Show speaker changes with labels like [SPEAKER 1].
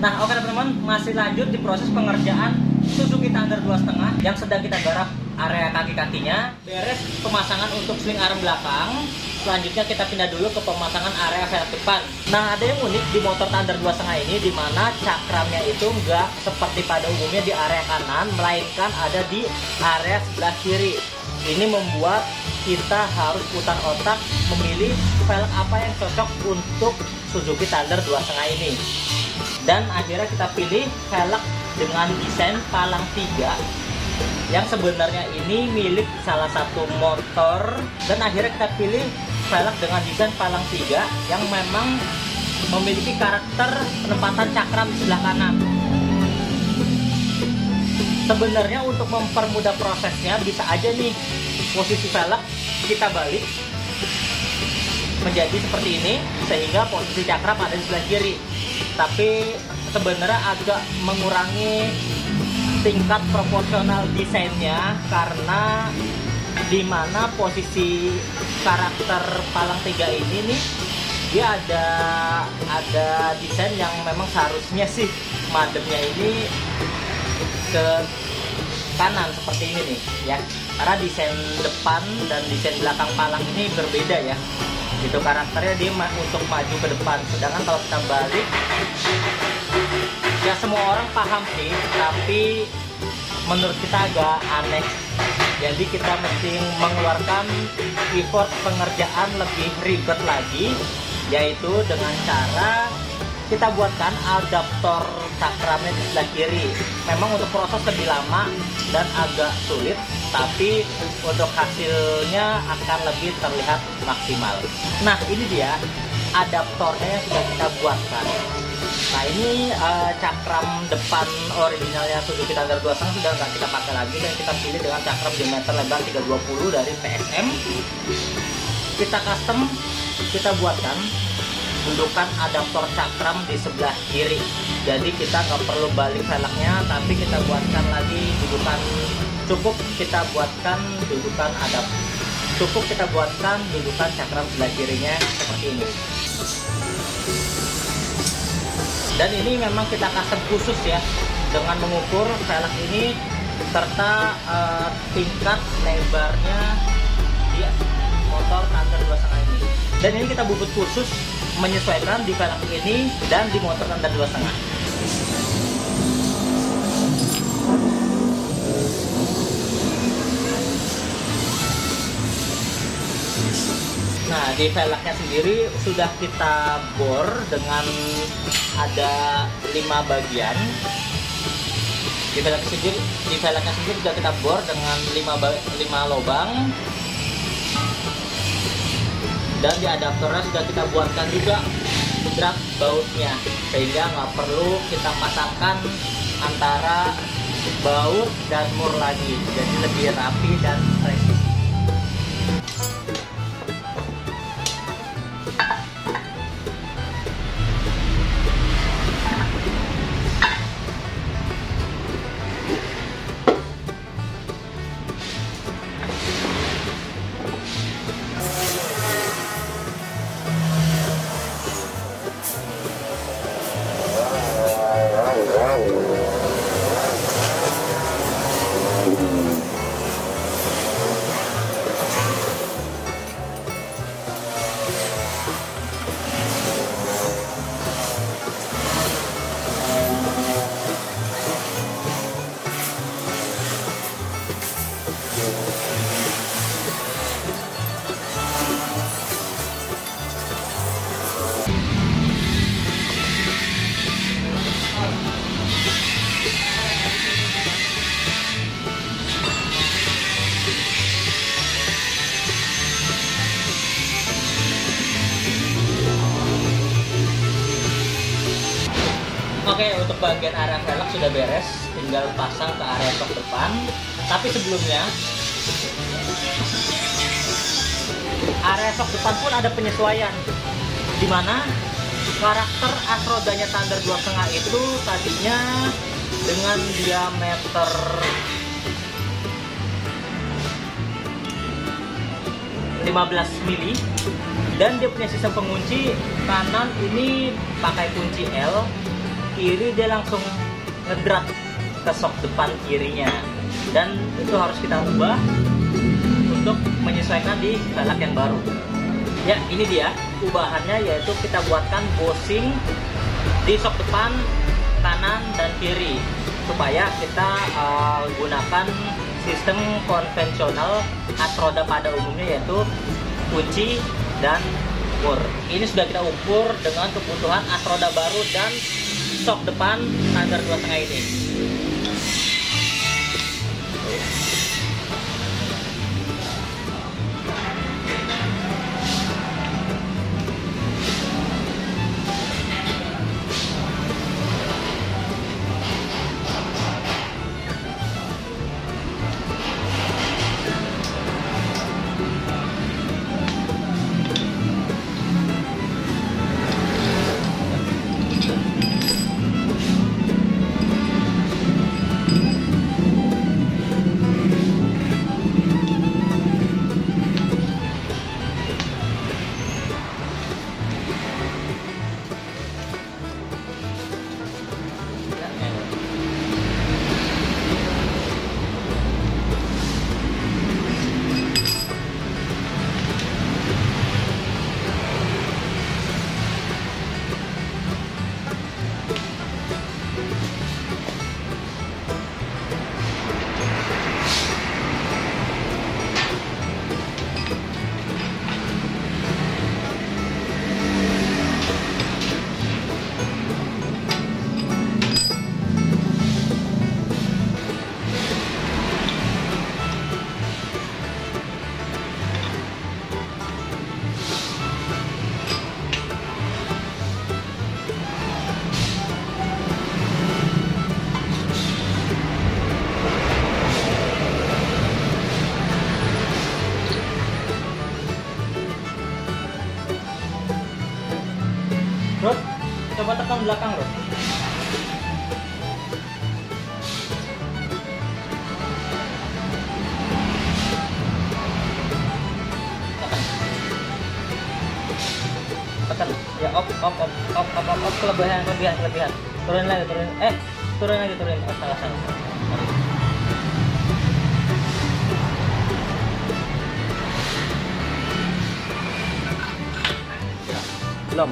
[SPEAKER 1] Nah, oke teman-teman, masih lanjut di proses pengerjaan Suzuki Thunder 2,5 yang sedang kita garap area kaki-kakinya. Beres pemasangan untuk sling arm belakang. Selanjutnya kita pindah dulu ke pemasangan area velg depan. Nah, ada yang unik di motor Thunder 2,5 ini, di mana cakramnya itu nggak seperti pada umumnya di area kanan, melainkan ada di area sebelah kiri. Ini membuat kita harus putar otak memilih velg apa yang cocok untuk Suzuki Thunder 2,5 ini. Dan akhirnya kita pilih velg dengan desain palang 3 yang sebenarnya ini milik salah satu motor, dan akhirnya kita pilih velg dengan desain palang 3 yang memang memiliki karakter penempatan cakram di sebelah kanan. Sebenarnya untuk mempermudah prosesnya bisa aja nih posisi velg kita balik menjadi seperti ini sehingga posisi cakram ada di sebelah kiri. Tapi sebenarnya agak mengurangi tingkat proporsional desainnya, karena di mana posisi karakter palang 3 ini nih dia ada desain yang memang seharusnya sih mademnya ini ke kanan seperti ini nih ya, karena desain depan dan desain belakang palang ini berbeda ya. Itu karakternya dia untuk maju ke depan, sedangkan kalau kita balik ya semua orang paham sih, tapi menurut kita agak aneh. Jadi kita mesti mengeluarkan effort pengerjaan lebih ribet lagi, yaitu dengan cara kita buatkan adaptor cakramnya di sebelah kiri. Memang untuk proses lebih lama dan agak sulit, tapi untuk hasilnya akan lebih terlihat maksimal. Nah, ini dia adaptornya yang sudah kita buatkan. Nah, ini cakram depan originalnya Suzuki Thunder 2,5 sudah nggak kita pakai lagi, dan kita pilih dengan cakram diameter lebar 320 dari PSM. Kita custom, kita buatkan dudukan adaptor cakram di sebelah kiri. Jadi kita nggak perlu balik velgnya, tapi kita buatkan lagi dudukan. Cukup kita buatkan dudukan cakram sebelah kirinya seperti ini. Dan ini memang kita custom khusus ya, dengan mengukur velg ini serta tingkat lebarnya di motor Thunder 2,5 ini. Dan ini kita bubut khusus menyesuaikan di velg ini dan di motor Thunder 2,5. Nah, di velgnya sendiri sudah kita bor dengan ada 5 bagian. Di velgnya sendiri sudah kita bor dengan 5 lubang. Dan di adaptornya sudah kita buatkan juga drag bautnya, sehingga nggak perlu kita pasangkan antara baut dan mur lagi, jadi lebih rapi dan presisi. Oke, untuk bagian area velg sudah beres, tinggal pasang ke area sok depan. Tapi sebelumnya, area sok depan pun ada penyesuaian, di mana karakter as rodanya Thunder 2,5 itu tadinya dengan diameter 15 mili, dan dia punya sistem pengunci kanan ini pakai kunci L, kiri dia langsung ngedrat ke sok depan kirinya, dan itu harus kita ubah untuk menyesuaikan di balak yang baru. Ya, ini dia ubahannya, yaitu kita buatkan bushing di sok depan kanan dan kiri supaya kita gunakan sistem konvensional as roda pada umumnya, yaitu kunci dan ukur. Ini sudah kita ukur dengan kebutuhan as roda baru dan sok depan standar 2,5 ini. Rod, coba tekan belakang, Rod. Tekan. Ya, op, kelebihan. Turunin lagi. Turunin. Oh, salah. Belum.